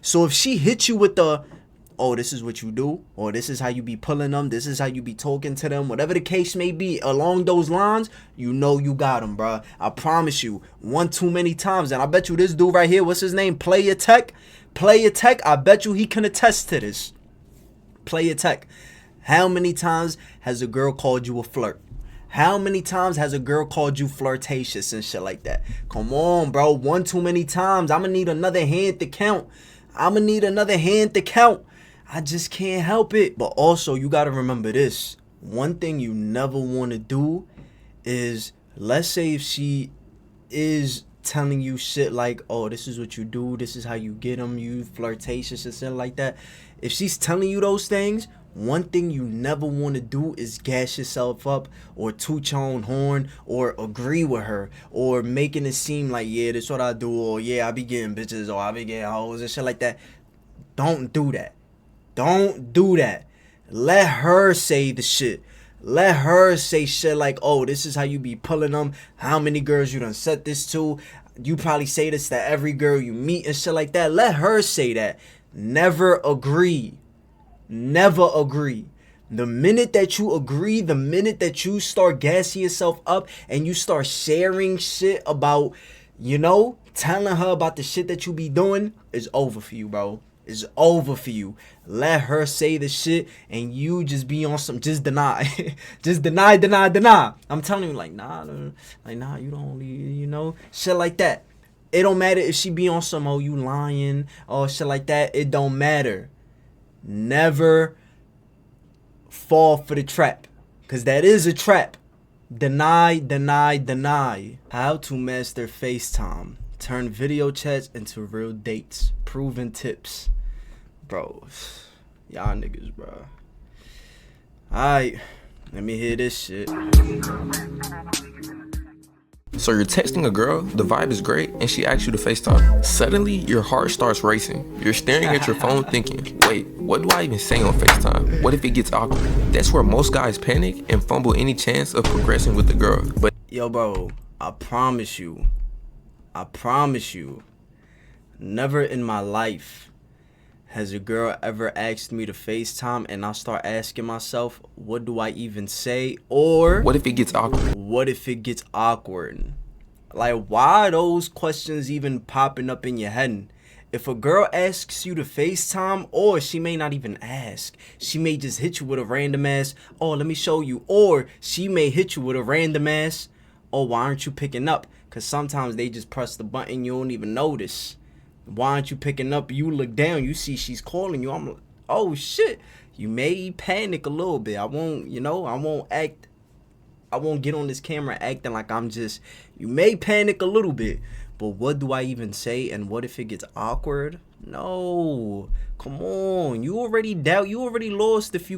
So if she hits you with the, oh, this is what you do, or this is how you be pulling them, this is how you be talking to them, whatever the case may be, along those lines, you know you got them, bruh. I promise you, one too many times. And I bet you this dude right here, what's his name? Player Tech, I bet you he can attest to this. Player Tech. How many times has a girl called you a flirt? How many times has a girl called you flirtatious and shit like that? Come on, bro. One too many times. I'm going to need another hand to count. I just can't help it. But also, you got to remember this. One thing you never want to do is, let's say if she is telling you shit like, oh, this is what you do, this is how you get them, you flirtatious and shit like that. If she's telling you those things, one thing you never want to do is gas yourself up or toot your own horn or agree with her or making it seem like, yeah, this is what I do, or yeah, I be getting bitches, or I be getting hoes and shit like that. Don't do that. Let her say the shit. Let her say shit like, oh, this is how you be pulling them. How many girls you done said this to? You probably say this to every girl you meet and shit like that. Let her say that. Never agree. The minute that you agree, the minute that you start gassing yourself up and you start sharing shit about, telling her about the shit that you be doing, it's over for you, bro. It's over for you. Let her say the shit and you just be on some, just deny. Just deny. I'm telling you, nah, you don't, shit like that. It don't matter if she be on some, oh, you lying, or shit like that. It don't matter. Never fall for the trap, because that is a trap. Deny. How to master FaceTime. Turn video chats into real dates. Proven tips. Bro, y'all niggas, bro. Alright, let me hear this shit. So you're texting a girl, the vibe is great, and she asks you to FaceTime. Suddenly, your heart starts racing. You're staring at your phone thinking, wait, what do I even say on FaceTime? What if it gets awkward? That's where most guys panic and fumble any chance of progressing with the girl. But yo, bro, I promise you, never in my life has a girl ever asked me to FaceTime and I start asking myself, what do I even say? Or what if it gets awkward? Like, why are those questions even popping up in your head? If a girl asks you to FaceTime, or she may not even ask, she may just hit you with a random ass, oh, let me show you. Or she may hit you with a random ass, oh, why aren't you picking up? Because sometimes they just press the button, you don't even notice. Why aren't you picking up? You look down, you see she's calling you. I'm like, oh shit. You may panic a little bit. I won't get on this camera acting like I'm just, you may panic a little bit. But what do I even say? And what if it gets awkward? No. Come on. You already lost if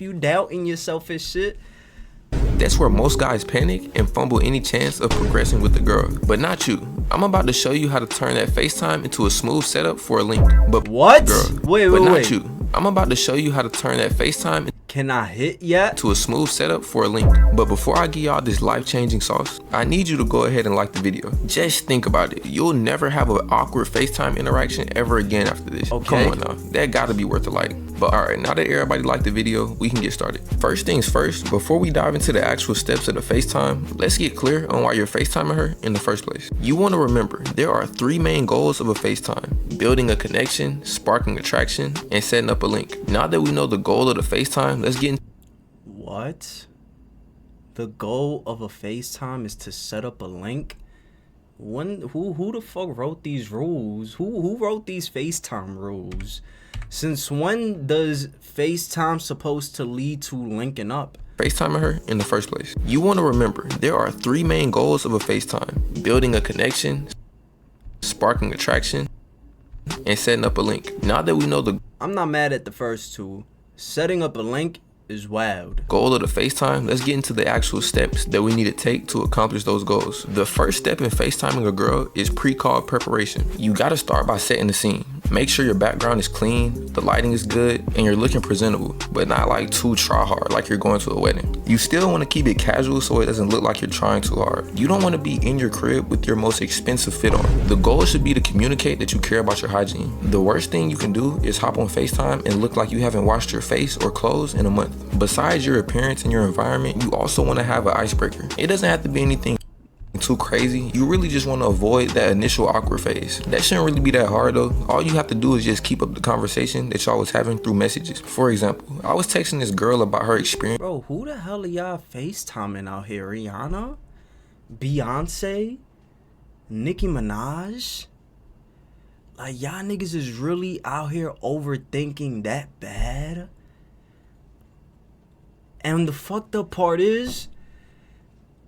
you doubt in yourself and shit. That's where most guys panic and fumble any chance of progressing with the girl. But not you. I'm about to show you how to turn that FaceTime into a smooth setup for a link. But what? Girl, wait. Not you. I'm about to show you how to turn that FaceTime Can I hit yet? to a smooth setup for a link. But before I give y'all this life-changing sauce, I need you to go ahead and like the video. Just think about it. You'll never have an awkward FaceTime interaction ever again after this. Okay. Come on now. That gotta be worth a like. But alright, now that everybody liked the video, we can get started. First things first, before we dive into the actual steps of the FaceTime, let's get clear on why you're FaceTiming her in the first place. You want to remember, there are 3 main goals of a FaceTime: building a connection, sparking attraction, and setting up a link. Now that we know the goal of the FaceTime, let's get into What? The goal of a FaceTime is to set up a link? Who the fuck wrote these rules? Who wrote these FaceTime rules? Since when does FaceTime supposed to lead to linking up? FaceTiming her in the first place. You want to remember, there are 3 main goals of a FaceTime: building a connection, sparking attraction, and setting up a link. Now that we know the I'm not mad at the first 2. Setting up a link is wild. Goal of the FaceTime, let's get into the actual steps that we need to take to accomplish those goals. The first step in FaceTiming a girl is pre-call preparation. You gotta start by setting the scene. Make sure your background is clean, the lighting is good, and you're looking presentable, but not like too try hard like you're going to a wedding. You still want to keep it casual so it doesn't look like you're trying too hard. You don't want to be in your crib with your most expensive fit on. The goal should be to communicate that you care about your hygiene. The worst thing you can do is hop on FaceTime and look like you haven't washed your face or clothes in a month. Besides your appearance and your environment, you also want to have an icebreaker. It doesn't have to be anything too crazy. You really just want to avoid that initial awkward phase. That shouldn't really be that hard though. All you have to do is just keep up the conversation that y'all was having through messages. For example, I was texting this girl about her experience. Bro, who the hell are y'all FaceTiming out here? Rihanna? Beyonce? Nicki Minaj? Like, y'all niggas is really out here overthinking that bad? And the fucked up part is,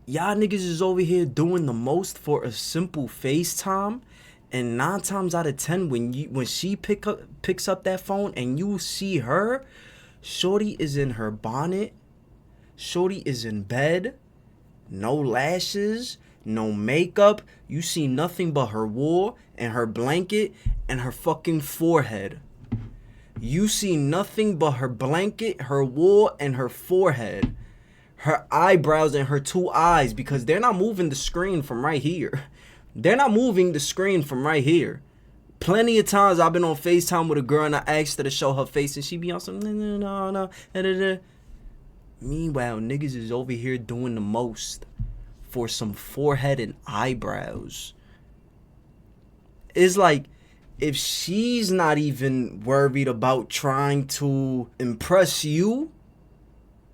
y'all niggas is over here doing the most for a simple FaceTime, and 9 times out of 10 when she picks up that phone and you see her, shorty is in her bonnet, shorty is in bed, no lashes, no makeup, you see nothing but her wool and her blanket and her fucking forehead. You see nothing but her blanket, her wool, and her forehead. Her eyebrows and her 2 eyes, because they're not moving the screen from right here. They're not moving the screen from right here. Plenty of times I've been on FaceTime with a girl and I asked her to show her face and she be on some no. Meanwhile, niggas is over here doing the most for some forehead and eyebrows. It's like, if she's not even worried about trying to impress you,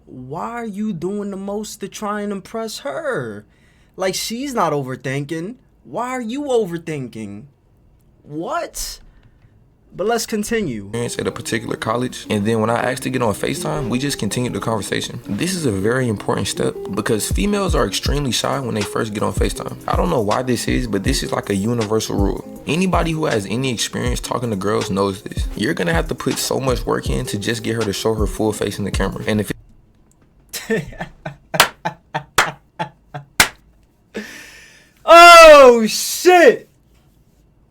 why are you doing the most to try and impress her? Like, she's not overthinking. Why are you overthinking? What? But let's continue. At a particular college, and then when I asked to get on FaceTime, we just continued the conversation. This is a very important step because females are extremely shy when they first get on FaceTime. I don't know why this is, but this is like a universal rule. Anybody who has any experience talking to girls knows this. You're gonna have to put so much work in to just get her to show her full face in the camera. And if Oh shit!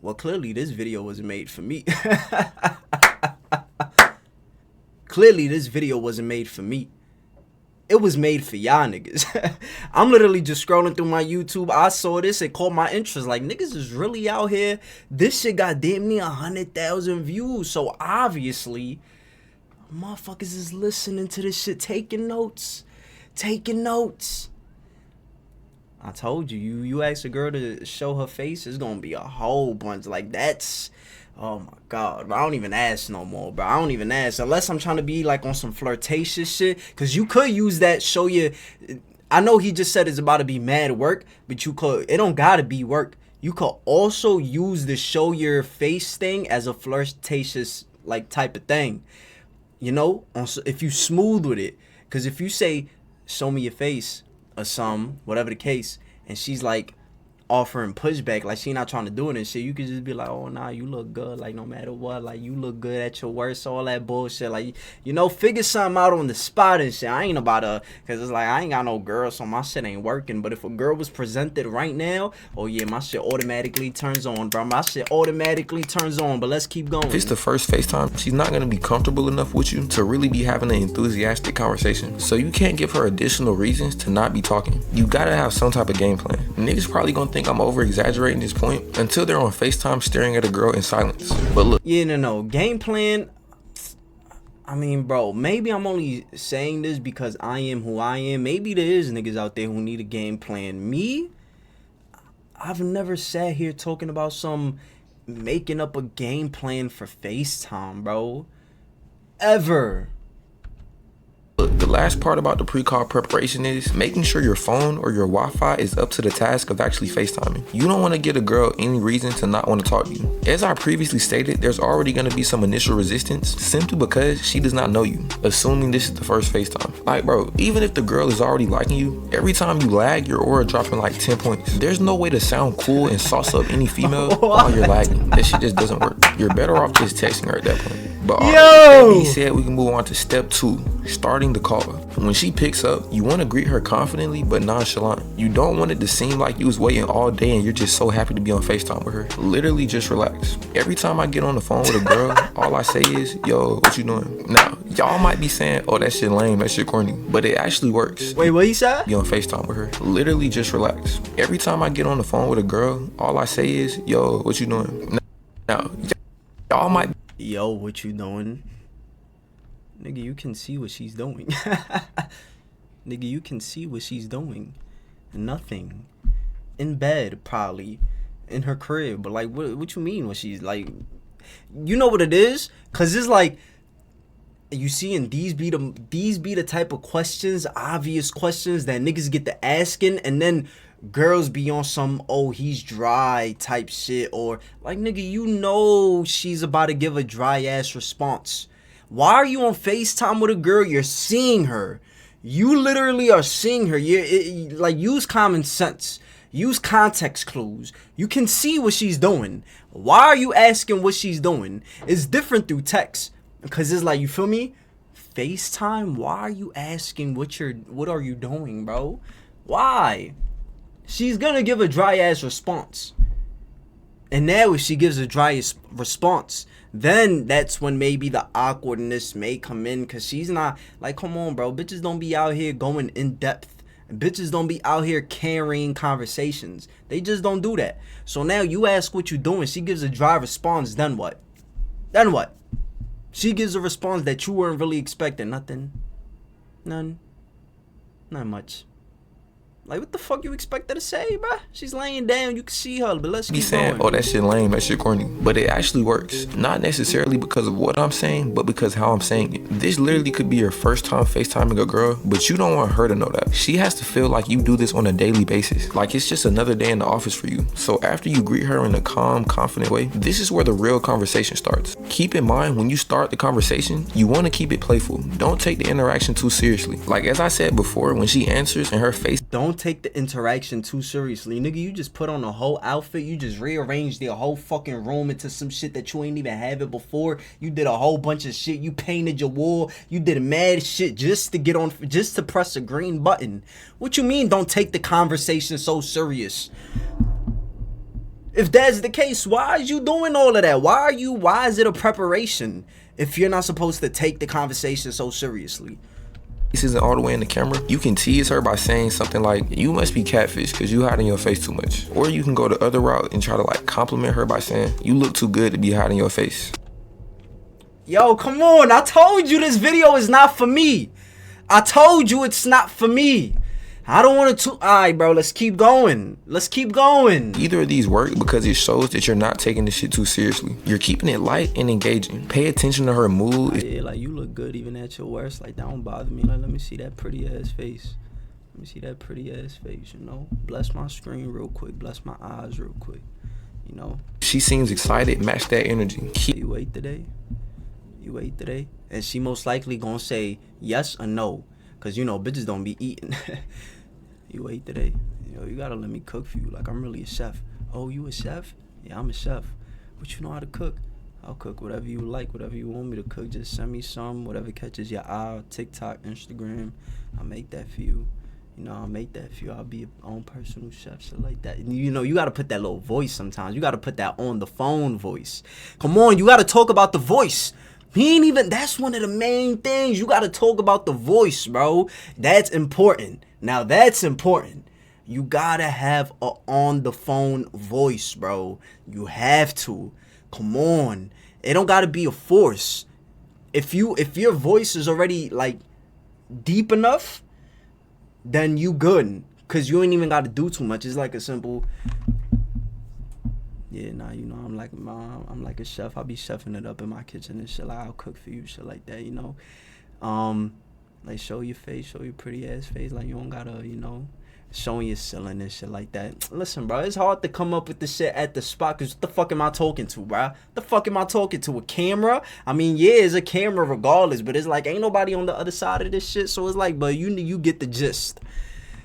Well, clearly this video wasn't made for me. Clearly this video wasn't made for me. It was made for y'all niggas. I'm literally just scrolling through my YouTube. I saw this and caught my interest. Like, niggas is really out here. This shit got damn near 100,000 views. So obviously, motherfuckers is listening to this shit, taking notes. Taking notes. I told you, you ask a girl to show her face, it's gonna be a whole bunch. Like, that's, oh my god, I don't even ask no more, bro. I don't even ask unless I'm trying to be like on some flirtatious shit, because you could use that, show your, I know he just said it's about to be mad work, but you could, it don't gotta be work. You could also use the show your face thing as a flirtatious like type of thing, you know, if you smooth with it. Because if you say, show me your face, or some, whatever the case, and she's like offering pushback, like she not trying to do it and shit, you could just be like, oh nah, you look good, like no matter what, like you look good at your worst, all that bullshit, like, you know, figure something out on the spot and shit. I ain't about to, cause it's like, I ain't got no girl, so my shit ain't working. But if a girl was presented right now, oh yeah, my shit automatically turns on, bro. My shit automatically turns on. But let's keep going. If it's the first FaceTime, she's not gonna be comfortable enough with you to really be having an enthusiastic conversation. So you can't give her additional reasons to not be talking. You gotta have some type of game plan. Niggas probably gonna think I'm over exaggerating this point until they're on FaceTime staring at a girl in silence. But look, yeah, no, game plan. I mean, bro, maybe I'm only saying this because I am who I am. Maybe there is niggas out there who need a game plan. Me, I've never sat here talking about some making up a game plan for FaceTime, bro. Ever. Look, the last part about the pre-call preparation is making sure your phone or your Wi-Fi is up to the task of actually FaceTiming. You don't want to give a girl any reason to not want to talk to you. As I previously stated, there's already going to be some initial resistance simply because she does not know you, assuming this is the first FaceTime. Like, bro, even if the girl is already liking you, every time you lag, your aura dropping like 10 points. There's no way to sound cool and sauce up any female while you're lagging. That shit just doesn't work. You're better off just texting her at that point. But alright, with that being Yo! said, we can move on to step 2, starting the call. When she picks up, you want to greet her confidently but nonchalant. You don't want it to seem like you was waiting all day and you're just so happy to be on FaceTime with her. Literally just relax. Every time I get on the phone with a girl, all I say is, yo, what you doing? Now, y'all might be saying, oh, that shit lame, that shit corny, but it actually works. Wait, what you said? Be on FaceTime with her. Literally just relax. Every time I get on the phone with a girl, all I say is, yo, what you doing? Now, y'all might. Yo, what you doing? Nigga, you can see what she's doing. Nigga, you can see what she's doing. Nothing. In bed, probably. In her crib. But, like, what you mean when she's, like... You know what it is? Because it's like... You see, and these be the type of questions, obvious questions that niggas get to asking, and then girls be on some, oh, he's dry type shit, or like, nigga, you know she's about to give a dry ass response. Why are you on FaceTime with a girl? You're seeing her. You literally are seeing her. Like, use common sense. Use context clues. You can see what she's doing. Why are you asking what she's doing? It's different through text. Because it's like, you feel me? FaceTime? Why are you asking what are you doing, bro? Why? She's gonna give a dry ass response. And now if she gives a dry response, then that's when maybe the awkwardness may come in. Because she's not, like, come on, bro. Bitches don't be out here going in depth. Bitches don't be out here carrying conversations. They just don't do that. So now you ask what you doing. She gives a dry response. Then what? Then what? She gives a response that you weren't really expecting. Nothing. None. Not much. Like, what the fuck you expect her to say, bruh? She's laying down. You can see her, but let's keep saying, going. oh, that shit lame, that shit corny. But it actually works. Not necessarily because of what I'm saying, but because how I'm saying it. This literally could be your first time FaceTiming a girl, but you don't want her to know that. She has to feel like you do this on a daily basis. Like it's just another day in the office for you. So after you greet her in a calm, confident way, this is where the real conversation starts. Keep in mind, when you start the conversation, you want to keep it playful. Don't take the interaction too seriously. Like as I said before, when she answers and her face, don't take the interaction too seriously. Nigga, you just put on a whole outfit. You just rearranged the whole fucking room into some shit that you ain't even have it before. You did a whole bunch of shit. You painted your wall. You did mad shit just to get on, just to press a green button. What you mean don't take the conversation so serious? If that's the case, why is you doing all of that? Why is it a preparation if you're not supposed to take the conversation so seriously? this isn't all the way in the camera, you can tease her by saying something like, you must be catfish because you hiding your face too much. Or you can go the other route and try to like compliment her by saying, you look too good to be hiding your face. Yo, come on. I told you this video is not for me. I told you it's not for me. I don't want to. Alright, bro. Let's keep going. Let's keep going. Either of these work because it shows that you're not taking this shit too seriously. You're keeping it light and engaging. Pay attention to her mood. Yeah, like you look good even at your worst. Like that don't bother me. Like let me see that pretty ass face. Let me see that pretty ass face. You know, bless my screen real quick. Bless my eyes real quick. You know. She seems excited. Match that energy. You ate today? You ate today? And she most likely gonna say yes or no, cause you know bitches don't be eating. You ate today? You know, you gotta let me cook for you. Like I'm really a chef. Oh, you a chef? Yeah, I'm a chef. But you know how to cook? I'll cook whatever you like, whatever you want me to cook. Just send me some, whatever catches your eye. TikTok, Instagram. I'll make that for you. You know, I'll make that for you. I'll be your own personal chef, shit like that. And you know, you gotta put that little voice sometimes. You gotta put that on the phone voice. Come on, you gotta talk about the voice. He ain't even, that's one of the main things. You gotta talk about the voice, bro. That's important. Now that's important. You gotta have a on the phone voice, bro. You have to. Come on. It don't gotta be a force. If your voice is already like deep enough, then you good. Cause you ain't even gotta do too much. It's like a simple, yeah, nah, you know, I'm like a chef. I'll be chefing it up in my kitchen and shit. Like, I'll cook for you, shit like that, you know. Like, show your face, show your pretty ass face. Like, you don't gotta, you know, showing your ceiling and shit like that. Listen, bro, it's hard to come up with the shit at the spot. Cause what the fuck am I talking to, bro? The fuck am I talking to? A camera? I mean, yeah, it's a camera regardless, but it's like, ain't nobody on the other side of this shit. So it's like, but you get the gist.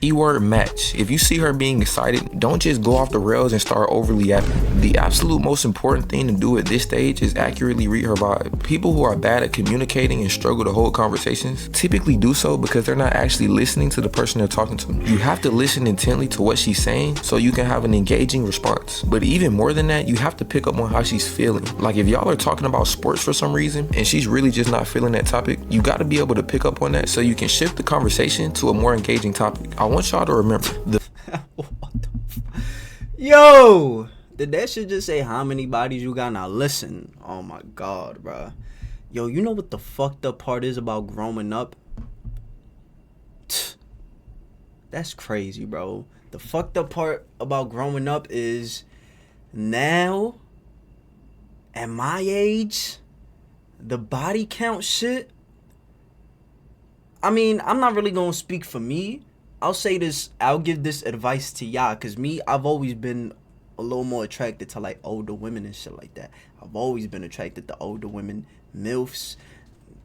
Keyword match. If you see her being excited, don't just go off the rails and start overly yapping. The absolute most important thing to do at this stage is accurately read her vibe. People who are bad at communicating and struggle to hold conversations typically do so because they're not actually listening to the person they're talking to. You have to listen intently to what she's saying so you can have an engaging response. But even more than that, you have to pick up on how she's feeling. Like if y'all are talking about sports for some reason and she's really just not feeling that topic, you got to be able to pick up on that so you can shift the conversation to a more engaging topic. I want y'all to remember Yo, did that shit just say how many bodies you got? Now listen, oh my god, bro. Yo, you know what the fucked up part is about growing up? That's crazy, bro. The fucked up part about growing up is now, at my age, the body count shit. I mean, I'm not really gonna speak for me. I'll say this, I'll give this advice to y'all, cause me, I've always been a little more attracted to like older women and shit like that. I've always been attracted to older women, MILFs.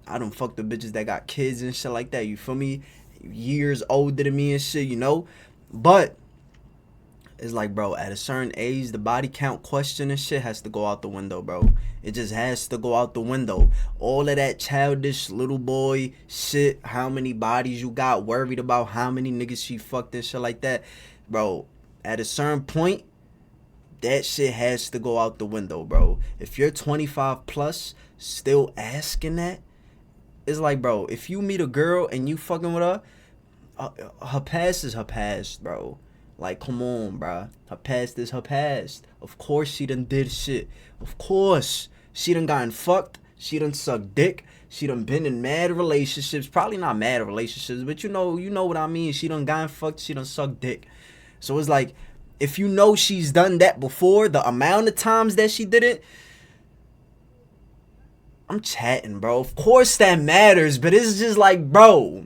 I don't fuck the bitches that got kids and shit like that, you feel me? Years older than me and shit, you know? But it's like, bro, at a certain age, the body count question and shit has to go out the window, bro. It just has to go out the window. All of that childish little boy shit, how many bodies you got, worried about how many niggas she fucked and shit like that. Bro, at a certain point, that shit has to go out the window, bro. If you're 25 plus, still asking that, it's like, bro, if you meet a girl and you fucking with her, her past is her past, bro. Like, come on, bruh. Her past is her past. Of course she done did shit. Of course. She done gotten fucked. She done sucked dick. She done been in mad relationships. Probably not mad relationships, but you know what I mean. She done gotten fucked. She done sucked dick. So it's like, if you know she's done that before, the amount of times that she did it, I'm chatting, bro. Of course that matters, but it's just like, bro,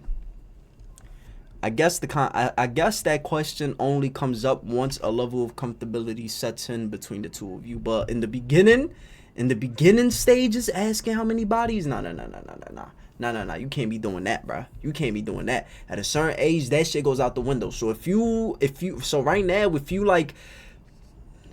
I guess that question only comes up once a level of comfortability sets in between the two of you. But in the beginning stages, asking how many bodies, no. You can't be doing that, bro. You can't be doing that. At a certain age, that shit goes out the window. So so right now, if you like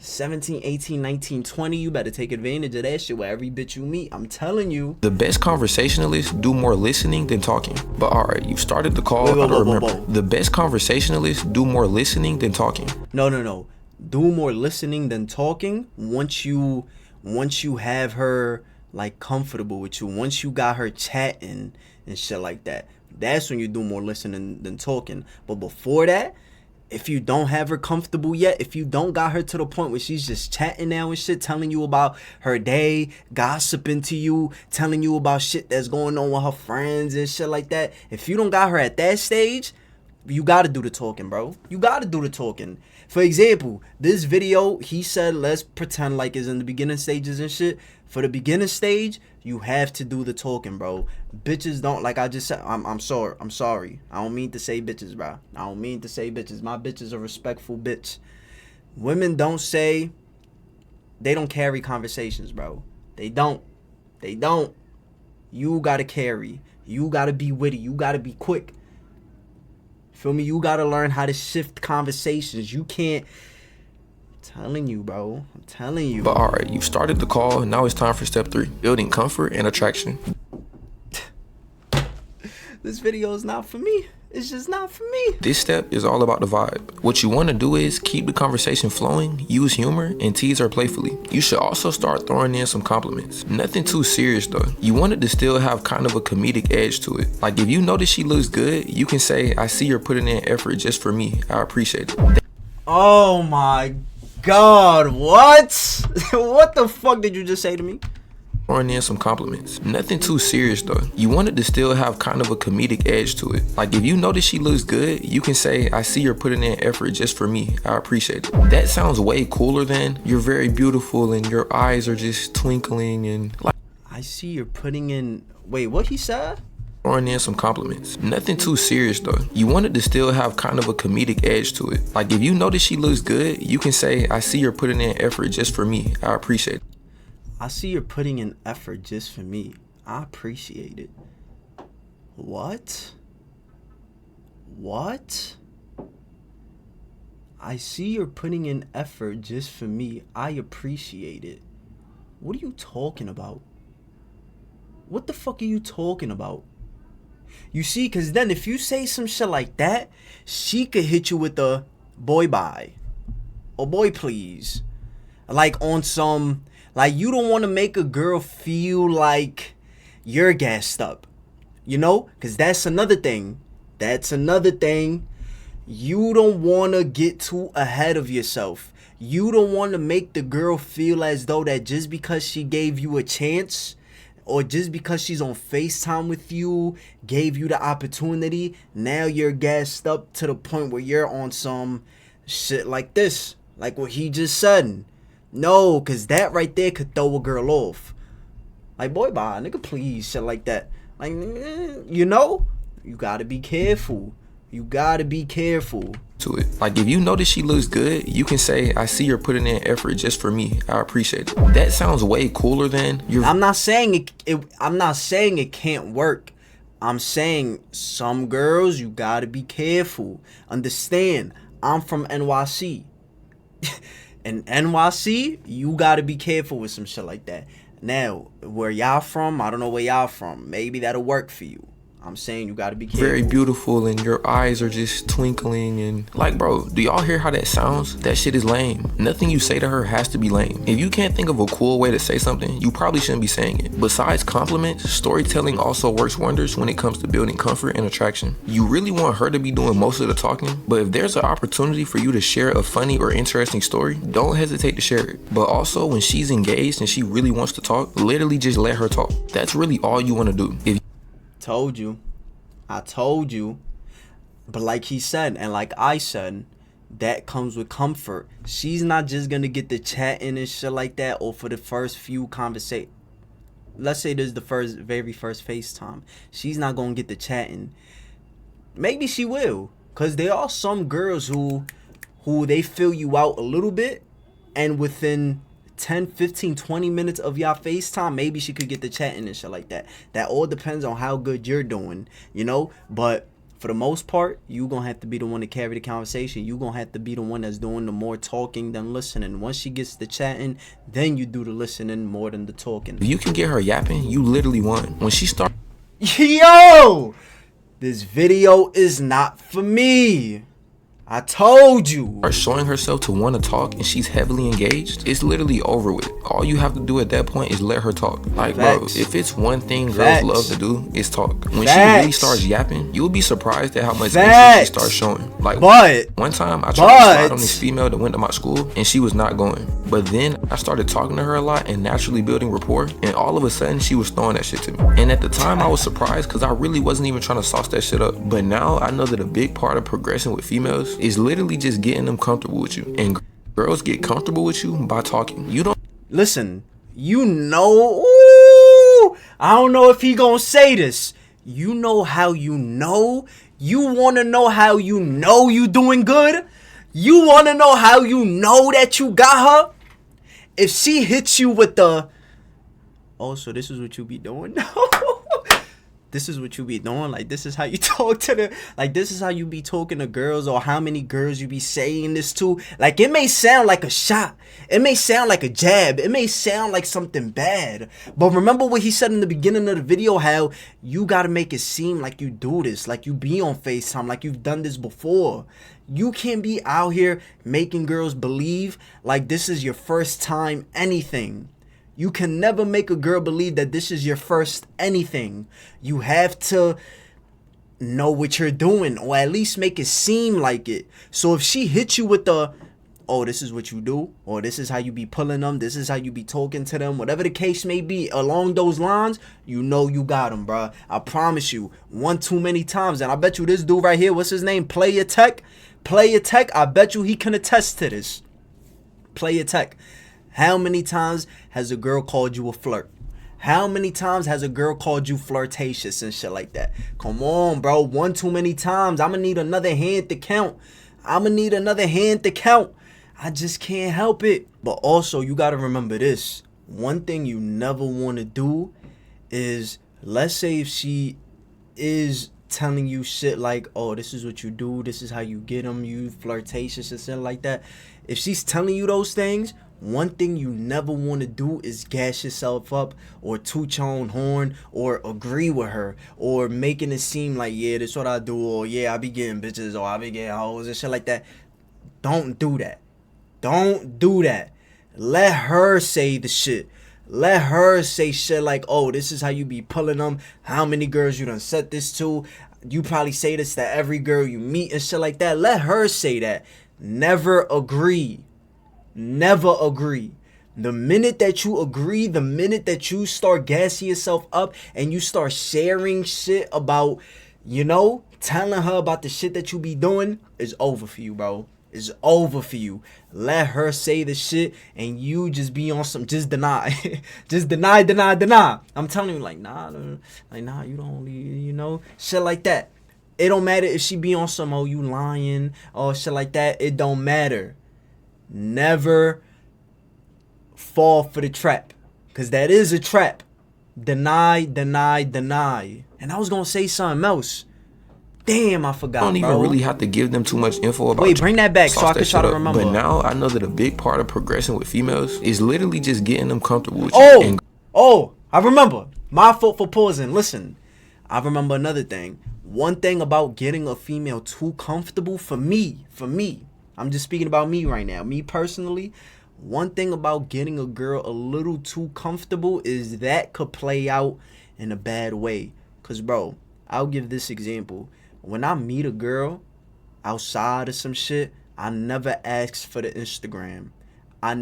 17, 18, 19, 20, you better take advantage of that shit with every bitch you meet. I'm telling you. the best conversationalists do more listening than talking. But alright, you started the call. Whoa. The best conversationalists do more listening than talking. No. Do more listening than talking once you have her like comfortable with you. Once you got her chatting and shit like that. That's when you do more listening than talking. But before that, if you don't have her comfortable yet, if you don't got her to the point where she's just chatting now and shit, telling you about her day, gossiping to you, telling you about shit that's going on with her friends and shit like that, if you don't got her at that stage, you gotta do the talking, bro. You gotta do the talking. For example, this video, he said, let's pretend like it's in the beginning stages and shit. For the beginning stage, you have to do the talking, bro. Bitches don't, like I just said, I'm sorry. I don't mean to say bitches, bro. I don't mean to say bitches. My bitch is a respectful bitch. Women don't say, they don't carry conversations, bro. They don't. You gotta carry. You gotta be witty. You gotta be quick. Feel me? You gotta learn how to shift conversations. You can't. I'm telling you, bro. I'm telling you. But alright, you started the call. Now it's time for step 3. Building comfort and attraction. This video is not for me. It's just not for me. This step is all about the vibe. What you want to do is keep the conversation flowing, use humor, and tease her playfully. You should also start throwing in some compliments. Nothing too serious though. You want it to still have kind of a comedic edge to it. Like if you notice she looks good, you can say, I see you're putting in effort just for me. I appreciate it. Oh my God, what? What the fuck did you just say to me? Throwing in some compliments. Nothing too serious though. You want it to still have kind of a comedic edge to it. Like if you notice she looks good, you can say, I see you're putting in effort just for me. I appreciate it. That sounds way cooler than you're very beautiful and your eyes are just twinkling and like. I see you're putting in, wait, what he said? Throwing in some compliments. Nothing too serious though. You want it to still have kind of a comedic edge to it. Like if you notice she looks good, you can say, I see you're putting in effort just for me. I appreciate it. I see you're putting in effort just for me. I appreciate it. What? I see you're putting in effort just for me. I appreciate it. What are you talking about? What the fuck are you talking about? You see, because then if you say some shit like that, she could hit you with the boy bye or boy please. Like on some, like you don't want to make a girl feel like you're gassed up. You know? Because that's another thing. That's another thing. You don't want to get too ahead of yourself. You don't want to make the girl feel as though that just because she gave you a chance or just because she's on FaceTime with you, gave you the opportunity, now you're gassed up to the point where you're on some shit like this. Like what he just said. No, because that right there could throw a girl off. Like, boy, bye, nigga, please, shit like that. Like, you know, you gotta be careful. You gotta be careful. To it. Like if you notice she looks good, you can say, I see you're putting in effort just for me. I appreciate it. That sounds way cooler than you're. I'm not saying I'm not saying it can't work. I'm saying some girls, you gotta be careful. Understand, I'm from NYC. In NYC, you gotta be careful with some shit like that. Now, where y'all from, I don't know where y'all from. Maybe that'll work for you. I'm saying you gotta be careful. Very beautiful and your eyes are just twinkling and like, bro, do y'all hear how that sounds? That shit is lame. Nothing you say to her has to be lame. If you can't think of a cool way to say something, you probably shouldn't be saying it. Besides compliments, storytelling also works wonders when it comes to building comfort and attraction. You really want her to be doing most of the talking, but if there's an opportunity for you to share a funny or interesting story, don't hesitate to share it. But also when she's engaged and she really wants to talk, literally just let her talk. That's really all you want to do. If Told you. I told you. But like he said, and like I said, that comes with comfort. She's not just gonna get the chatting and shit like that, or for the first few conversation. Let's say this is the very first FaceTime. She's not gonna get the chatting. Maybe she will, cause there are some girls who they fill you out a little bit, and within 10, 15, 20 minutes of y'all FaceTime, maybe she could get the chatting and shit like that. That all depends on how good you're doing, you know? But for the most part, you gonna have to be the one to carry the conversation. You gonna have to be the one that's doing the more talking than listening. Once she gets the chatting, then you do the listening more than the talking. If you can get her yapping, you literally won. When she starts, Yo! This video is not for me. I told you. Or showing herself to want to talk and she's heavily engaged, it's literally over with. All you have to do at that point is let her talk. Like, Facts. bro, if it's one thing girls Facts. love to do, it's talk. When Facts. she really starts yapping, you'll be surprised at how much interest Facts. she starts showing. Like, But one time I tried to slide on this female that went to my school and she was not going. But then I started talking to her a lot and naturally building rapport, and all of a sudden she was throwing that shit to me. And at the time I was surprised because I really wasn't even trying to sauce that shit up. But now I know that a big part of progressing with females is literally just getting them comfortable with you. And girls get comfortable with you by talking. You don't listen, you know, ooh, I don't know if he gonna say this. You know how you know? You wanna know how you know you doing good? You wanna know how you know that you got her? If she hits you with the, oh, so this is what you be doing? This is what you be doing? Like, this is how you talk to the, like, this is how you be talking to girls, or how many girls you be saying this to? Like, it may sound like a shot. It may sound like a jab. It may sound like something bad. But remember what he said in the beginning of the video, how you got to make it seem like you do this, like you be on FaceTime, like you've done this before. You can't be out here making girls believe like this is your first time anything. You can never make a girl believe that this is your first anything. You have to know what you're doing, or at least make it seem like it. So if she hits you with the, oh, this is what you do, or this is how you be pulling them, this is how you be talking to them, whatever the case may be, along those lines, you know you got them, bruh. I promise you, one too many times. And I bet you this dude right here, what's his name? Player Tech. I bet you he can attest to this. Player Tech. How many times has a girl called you a flirt? How many times has a girl called you flirtatious and shit like that? Come on, bro. One too many times. I'm going to need another hand to count. I just can't help it. But also, you got to remember this. One thing you never want to do is, let's say if she is telling you shit like, oh, this is what you do, this is how you get them, you flirtatious and shit like that. If she's telling you those things, one thing you never want to do is gas yourself up or toot your own horn or agree with her or making it seem like, yeah, this is what I do, or yeah, I be getting bitches, or I be getting hoes and shit like that. Don't do that. Don't do that. Let her say the shit. Let her say shit like, oh, this is how you be pulling them. How many girls you done said this to? You probably say this to every girl you meet and shit like that. Let her say that. Never agree. Never agree. The minute that you agree, the minute that you start gassing yourself up and you start sharing shit about, telling her about the shit that you be doing, it's over for you, bro. It's over for you. Let her say the shit and you just be on some, just deny. Just deny. I'm telling you, like, nah, you don't, shit like that. It don't matter if she be on some, oh, you lying, or shit like that. It don't matter. Never fall for the trap, because that is a trap. Deny. And I was gonna say something else. Damn, I forgot. I don't even bro. really have to give them too much info about. Wait, bring that back so I can try to remember. But now I know that a big part of progressing with females is literally just getting them comfortable with you. Oh, I remember. My fault for pausing. Listen, I remember another thing. One thing about getting a female too comfortable for me, I'm just speaking about me right now. Me personally, one thing about getting a girl a little too comfortable is that could play out in a bad way. Because, bro, I'll give this example. When I meet a girl outside of some shit, I never ask for the Instagram. I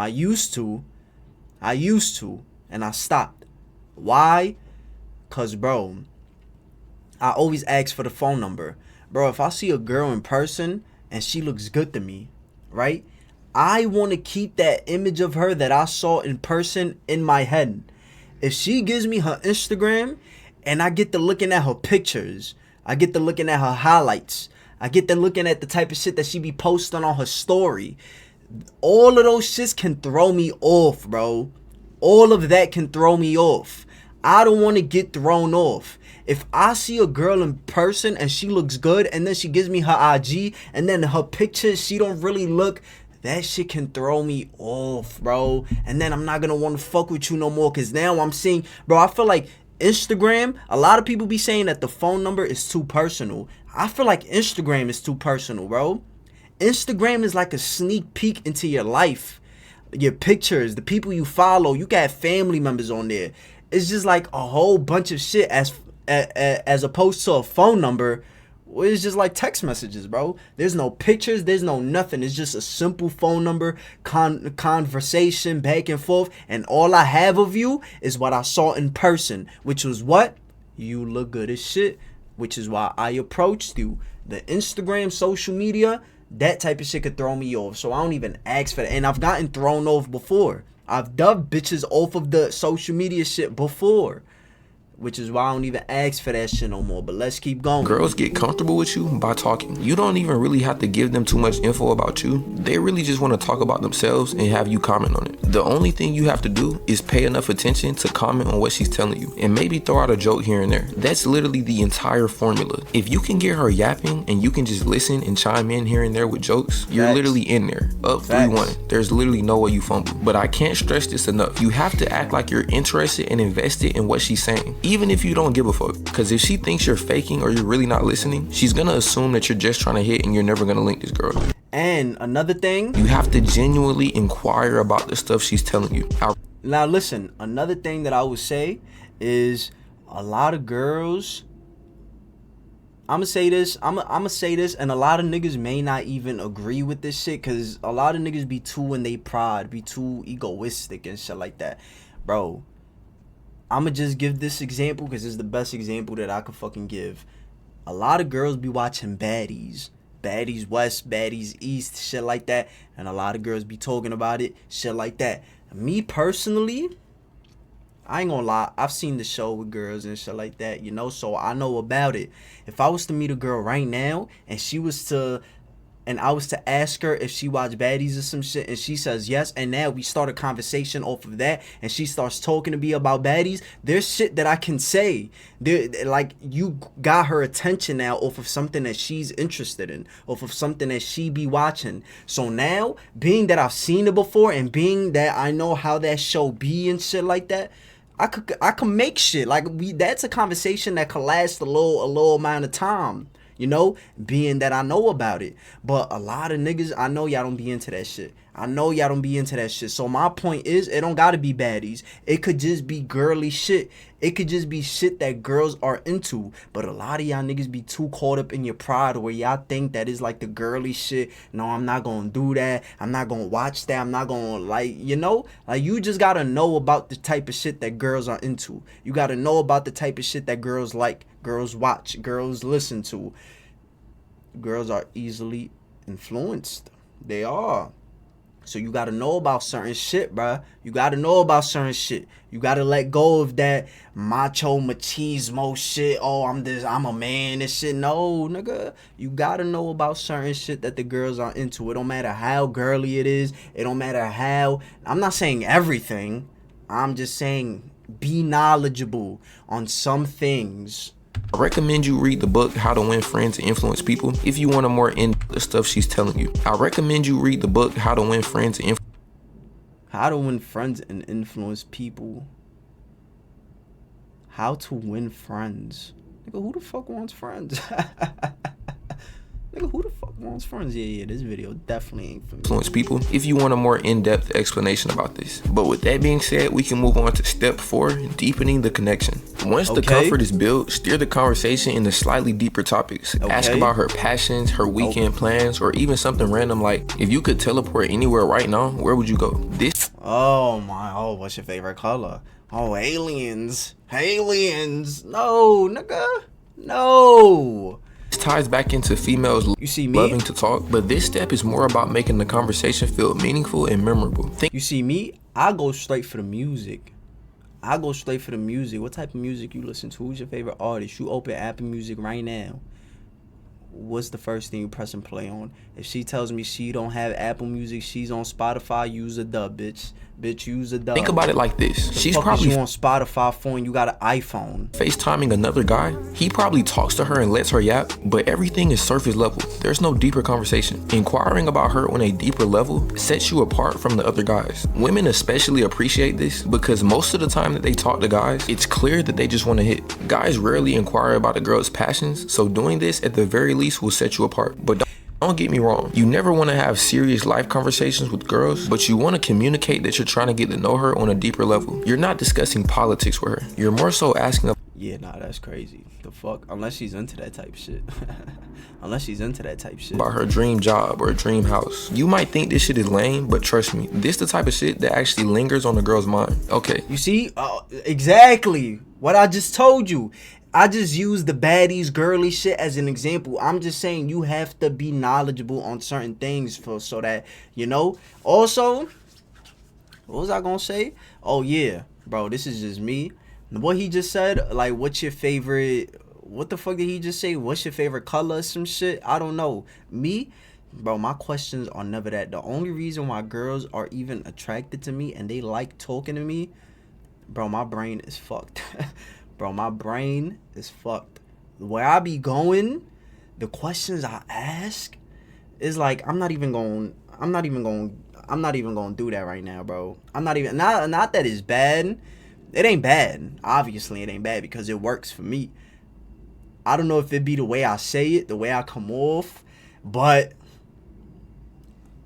used to, and I stopped. Why? Because, bro, I always ask for the phone number. Bro, if I see a girl in person and she looks good to me, right? I want to keep that image of her that I saw in person in my head. If she gives me her Instagram and I get to looking at her pictures, I get to looking at her highlights, I get to looking at the type of shit that she be posting on her story, all of those shits can throw me off, bro. All of that can throw me off. I don't want to get thrown off. If I see a girl in person and she looks good and then she gives me her IG and then her pictures, she don't really look, that shit can throw me off, bro. And then I'm not going to want to fuck with you no more, because now I'm seeing, bro, I feel like Instagram, a lot of people be saying that the phone number is too personal. I feel like Instagram is too personal, bro. Instagram is like a sneak peek into your life. Your pictures, the people you follow, you got family members on there. It's just like a whole bunch of shit as opposed to a phone number. It's just like text messages, bro. There's no pictures, there's no nothing. It's just a simple phone number, conversation back and forth, and all I have of you is what I saw in person, which was what? You look good as shit, which is why I approached you. The Instagram, social media, that type of shit could throw me off, so I don't even ask for that. And I've gotten thrown off before. I've dubbed bitches off of the social media shit before, which is why I don't even ask for that shit no more. But let's keep going. Girls get comfortable with you by talking. You don't even really have to give them too much info about you. They really just want to talk about themselves and have you comment on it. The only thing you have to do is pay enough attention to comment on what she's telling you and maybe throw out a joke here and there. That's literally the entire formula. If you can get her yapping and you can just listen and chime in here and there with jokes, you're literally in there. Up 3-1. There's literally no way you fumble. But I can't stress this enough. You have to act like you're interested and invested in what she's saying, even if you don't give a fuck. Because if she thinks you're faking or you're really not listening, she's gonna assume that you're just trying to hit and you're never gonna link this girl. And another thing, you have to genuinely inquire about the stuff she's telling you. Now listen, another thing that I would say is a lot of girls, I'm gonna say this, and a lot of niggas may not even agree with this shit, because a lot of niggas be too in they pride, be too egoistic and shit like that. Bro, I'ma just give this example because it's the best example that I could fucking give. A lot of girls be watching baddies west, baddies east, shit like that, and a lot of girls be talking about it, shit like that. Me personally, I ain't gonna lie, I've seen the show with girls and shit like that, so I know about it. If I was to meet a girl right now and she was to and I was to ask her if she watched baddies or some shit, and she says yes, and now we start a conversation off of that, and she starts talking to me about baddies, there's shit that I can say. There, like, you got her attention now off of something that she's interested in, off of something that she be watching. So now, being that I've seen it before, and being that I know how that show be and shit like that, I could make shit like that's a conversation that could last a little amount of time, you know, being that I know about it. But a lot of niggas, I know y'all don't be into that shit. I know y'all don't be into that shit. So my point is, it don't gotta be baddies. It could just be girly shit. It could just be shit that girls are into. But a lot of y'all niggas be too caught up in your pride where y'all think that is like the girly shit. No, I'm not gonna do that. I'm not gonna watch that. I'm not gonna, like, you know? Like, you just gotta know about the type of shit that girls are into. You gotta know about the type of shit that girls like, girls watch, girls listen to. Girls are easily influenced. They are. So you gotta know about certain shit, bruh. You gotta know about certain shit. You gotta let go of that macho machismo shit. Oh, I'm a man and shit. No, nigga. You gotta know about certain shit that the girls are into. It don't matter how girly it is. It don't matter how. I'm not saying everything. I'm just saying be knowledgeable on some things. I recommend you read the book How to Win Friends and Influence People if you want to more in-depth stuff she's telling you. I recommend you read the book How to Win Friends and How to Win Friends and Influence People. How to win friends. Nigga, who the fuck wants friends? Nigga, who the fuck wants friends? Yeah, this video definitely ain't for me. Influence People if you want a more in-depth explanation about this. But with that being said, we can move on to step 4, deepening the connection. Once the comfort is built, steer the conversation into slightly deeper topics. Ask about her passions, her weekend plans, or even something random like, if you could teleport anywhere right now, where would you go? Oh, what's your favorite color? Oh, aliens. Aliens. No, nigga. No. Ties back into females loving to talk, but this step is more about making the conversation feel meaningful and memorable. You see me, I go straight for the music. What type of music you listen to? Who's your favorite artist? You open Apple Music right now. What's the first thing you press and play on? If she tells me she don't have Apple Music, she's on Spotify, use a dub, bitch. Bitch, use a dub. Think about it like this. She's probably on Spotify phone, you got an iPhone. FaceTiming another guy, he probably talks to her and lets her yap, but everything is surface level. There's no deeper conversation. Inquiring about her on a deeper level sets you apart from the other guys. Women especially appreciate this because most of the time that they talk to guys, it's clear that they just want to hit. Guys rarely inquire about a girl's passions, so doing this at the very least will set you apart. But don't get me wrong, you never want to have serious life conversations with girls, but you want to communicate that you're trying to get to know her on a deeper level. You're not discussing politics with her. You're more so asking yeah, nah, that's crazy. The fuck? Unless she's into that type shit. About her dream job or dream house. You might think this shit is lame, but trust me, this the type of shit that actually lingers on a girl's mind. Okay. You see? Exactly what I just told you. I just used the baddies girly shit as an example. I'm just saying you have to be knowledgeable on certain things so that, you know. Also, what was I gonna say? Oh yeah, bro, this is just me. What he just said, like, what's your favorite, what the fuck did he just say? What's your favorite color or some shit? I don't know. Me, bro, my questions are never that. The only reason why girls are even attracted to me and they like talking to me, bro, my brain is fucked. Bro, my brain is fucked. Where I be going, the questions I ask is like, I'm not even gonna do that right now, bro. Not that it's bad. It ain't bad. Obviously, it ain't bad because it works for me. I don't know if it be the way I say it, the way I come off, but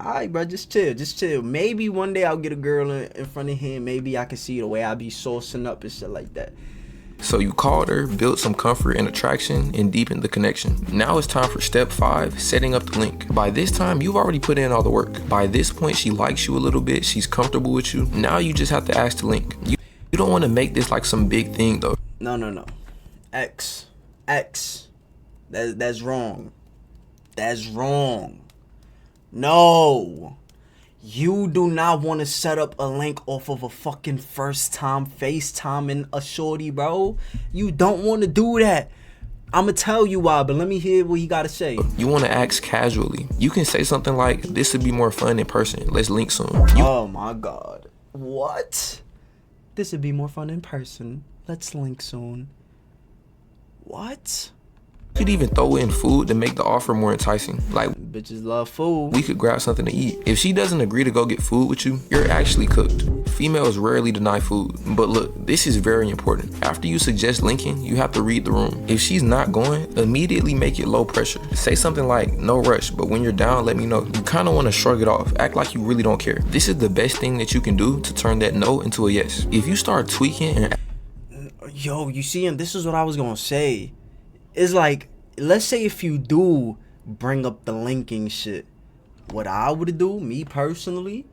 alright, bro, just chill. Maybe one day I'll get a girl in front of him. Maybe I can see the way I be sourcing up and shit like that. So you called her, built some comfort and attraction, and deepened the connection. Now it's time for step 5, setting up the link. By this time, you've already put in all the work. By this point, she likes you a little bit, she's comfortable with you. Now you just have to ask to link. You don't want to make this like some big thing though. No. X. That's wrong. That's wrong. No. You do not want to set up a link off of a fucking first time FaceTiming a shorty, bro. You don't want to do that. I'ma tell you why, but let me hear what he gotta say. You want to ask casually. You can say something like, "This would be more fun in person. Let's link soon." Oh my God. What? This would be more fun in person. Let's link soon. What? You could even throw in food to make the offer more enticing. Like, Bitches love food. we could grab something to eat. If she doesn't agree to go get food with you, you're actually cooked. Females rarely deny food. But look, this is very important. After you suggest linking, you have to read the room. If she's not going, immediately make it low pressure. Say something like, "No rush, but when you're down, let me know." You kind of want to shrug it off. Act like you really don't care. This is the best thing that you can do to turn that no into a yes. If you start tweaking and Yo, you see, and this is what I was gonna say. It's like, let's say if you do bring up the linking shit, what I would do, me personally,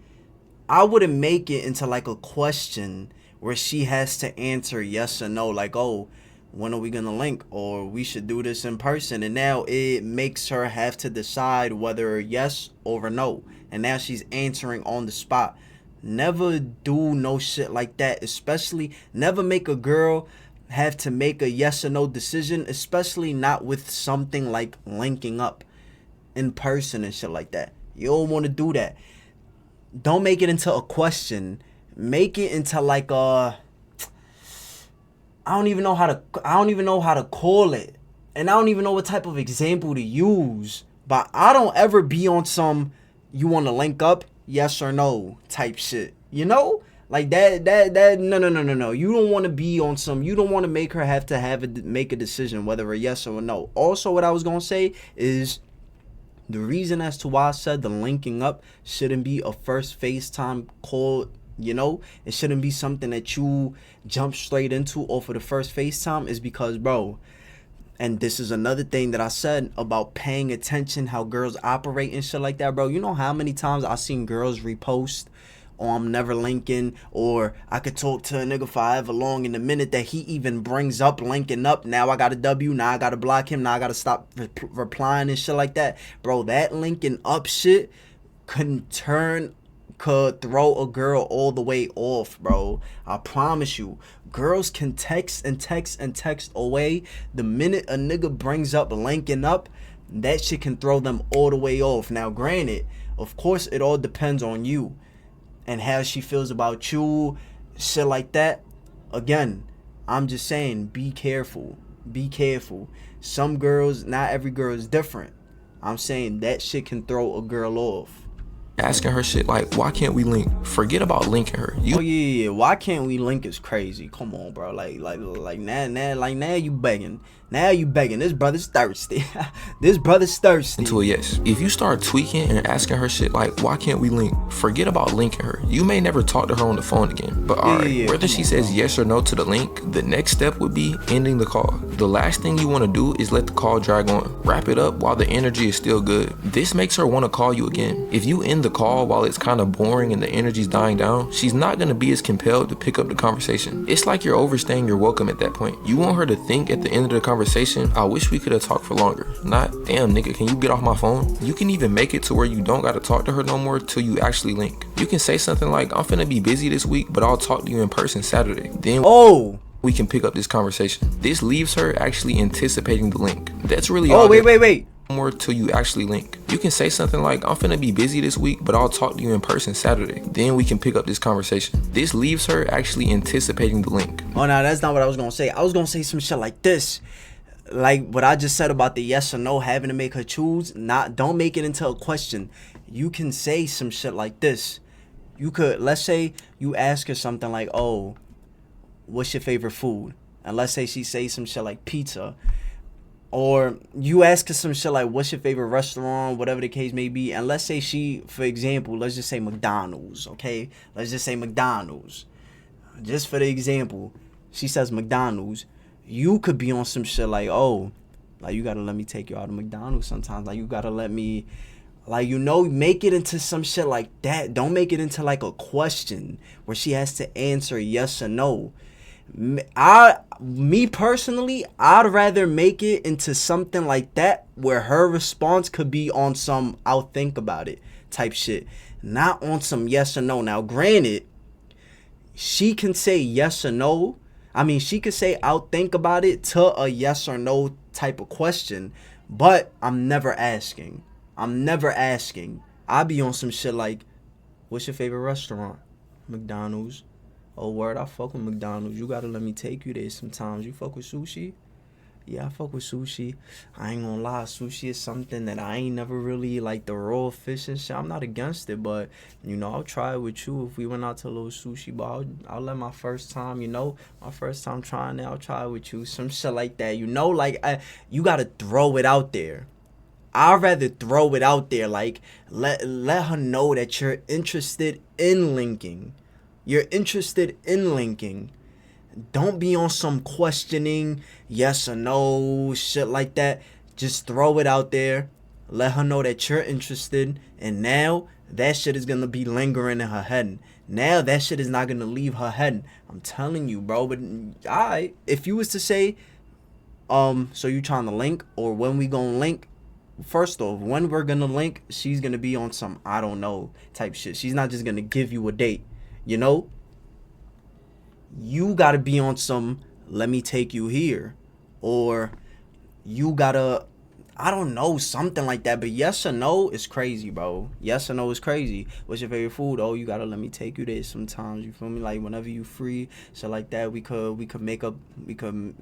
I wouldn't make it into like a question where she has to answer yes or no, like, oh, when are we gonna link, or we should do this in person. And now it makes her have to decide whether yes or no, and now she's answering on the spot. Never do no shit like that. Especially never make a girl have to make a yes or no decision, especially not with something like linking up in person and shit like that. You don't want to do that. Don't make it into a question. Make it into like a, I don't even know how to call it. And I don't even know what type of example to use. But I don't ever be on some you want to link up, yes or no type shit. You know? Like that no. You don't want to be on some, you don't want to make her have to make a decision whether a yes or a no. Also, what I was going to say is the reason as to why I said the linking up shouldn't be a first FaceTime call, you know, it shouldn't be something that you jump straight into off of the first FaceTime, is because, bro, and this is another thing that I said about paying attention how girls operate and shit like that, bro. You know how many times I seen girls repost, or I'm never linking, or I could talk to a nigga forever long, in the minute that he even brings up linking up, now I got a W, now I gotta block him, now I gotta stop replying and shit like that. Bro, that linking up shit could throw a girl all the way off, bro. I promise you. Girls can text and text and text away. The minute a nigga brings up linking up, that shit can throw them all the way off. Now, granted, of course, it all depends on you and how she feels about you, shit like that. Again, I'm just saying, be careful. Be careful. Some girls, not every girl is different. I'm saying that shit can throw a girl off. asking her shit like, "Why can't we link?" Forget about linking her. Oh yeah. Why can't we link is crazy. Come on, bro. Like now you begging. Now you begging. This brother's thirsty. This brother's thirsty. Into a yes. If you start tweaking and asking her shit like, "Why can't we link?" Forget about linking her. You may never talk to her on the phone again. But alright, whether she says yes or no to the link, the next step would be ending the call. The last thing you want to do is let the call drag on. Wrap it up while the energy is still good. This makes her want to call you again. If you end the call while it's kind of boring and the energy's dying down, she's not going to be as compelled to pick up the conversation. It's like you're overstaying your welcome at that point. You want her to think at the end of the conversation, "I wish we could have talked for longer." Not, "Damn nigga, can you get off my phone?" You can even make it to where you don't got to talk to her no more till you actually link. You can say something like, "I'm finna be busy this week, but I'll talk to you in person Saturday." Then we can pick up this conversation. This leaves her actually anticipating the link. That's really all. Wait. More till you actually link. You can say something like, "I'm finna be busy this week, but I'll talk to you in person Saturday." Then we can pick up this conversation. This leaves her actually anticipating the link. Oh no, that's not what I was gonna say. I was gonna say some shit like this. Like what I just said about the yes or no, having to make her choose. Don't make it into a question. You can say some shit like this. You could, let's say you ask her something like, "Oh, what's your favorite food?" And let's say she says some shit like pizza. Or you ask her some shit like, "What's your favorite restaurant?" Whatever the case may be. And let's say she, for example, let's just say McDonald's, okay? Let's just say McDonald's. Just for the example, she says McDonald's. You could be on some shit like, "Oh, like you gotta let me take you out of McDonald's sometimes. Like you gotta let me," like, you know, make it into some shit like that. Don't make it into like a question where she has to answer yes or no. Me personally, I'd rather make it into something like that where her response could be on some "I'll think about it" type shit, not on some yes or no. Now, granted, she can say yes or no. I mean, she could say "I'll think about it" to a yes or no type of question, but I'm never asking. I be on some shit like, what's your favorite restaurant? McDonald's. Oh, word, I fuck with McDonald's. You gotta let me take you there sometimes. You fuck with sushi? Yeah, I fuck with sushi. I ain't gonna lie, sushi is something that I ain't never really like, the raw fish and shit. I'm not against it, but I'll try it with you if we went out to a little sushi bar. I'll let my first time, my first time trying it, I'll try it with you. Some shit like that, like you gotta throw it out there. I'd rather throw it out there, like let her know that you're interested in linking. You're interested in linking. Don't be on some questioning, yes or no, shit like that. Just throw it out there. Let her know that you're interested. And now that shit is gonna be lingering in her head. Now that shit is not gonna leave her head. I'm telling you, bro. But alright, if you was to say, so you trying to link, or when we gonna link? First off, when we're gonna link, she's gonna be on some I don't know type shit. She's not just gonna give you a date, You gotta be on some let me take you here, or you gotta, I don't know, something like that. But yes or no is crazy, bro. Yes or no is crazy. What's your favorite food? Oh, you gotta let me take you there sometimes. You feel me? Like whenever you free, shit like that. We could make up. We could,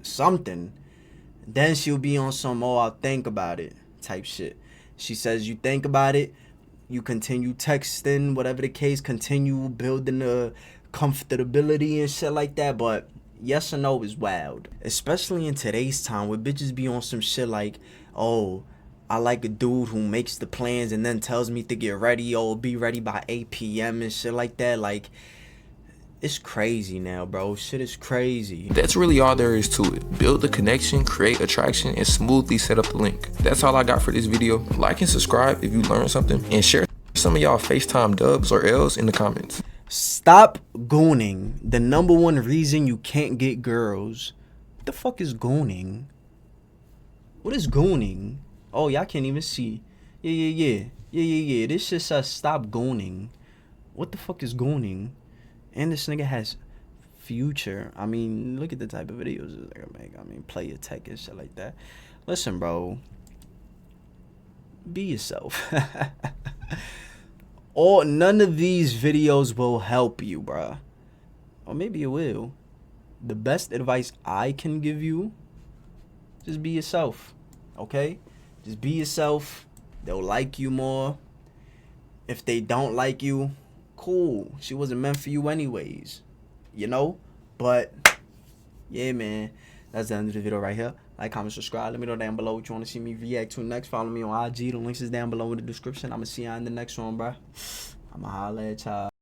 something. Then she'll be on some, oh, I'll think about it type shit. She says you think about it. You continue texting, whatever the case. Continue building the comfortability and shit like that. But yes or no is wild, especially in today's time where bitches be on some shit like, oh, I like a dude who makes the plans and then tells me to get ready, or be ready by 8 p.m. and shit like that. Like, it's crazy now, bro. Shit is crazy. That's really all there is to it. Build the connection, create attraction, and smoothly set up the link. That's all I got for this video. Like and subscribe if you learned something, and share some of y'all FaceTime dubs or L's in the comments. Stop gooning. The number one reason you can't get girls. What the fuck is gooning? What is gooning? Oh, y'all can't even see. Yeah. This shit says stop gooning. What the fuck is gooning? And this nigga has future. I mean, look at the type of videos this nigga make. I mean, play your tech and shit like that. Listen, bro. Be yourself. Or none of these videos will help you, bruh. Or maybe it will. The best advice I can give you, just be yourself. Okay? Just be yourself. They'll like you more. If they don't like you, cool. She wasn't meant for you anyways. But yeah, man. That's the end of the video right here. Like, comment, subscribe. Let me know down below what you want to see me react to next. Follow me on IG. The links is down below in the description. I'm going to see y'all in the next one, bro. I'm going to holla at y'all.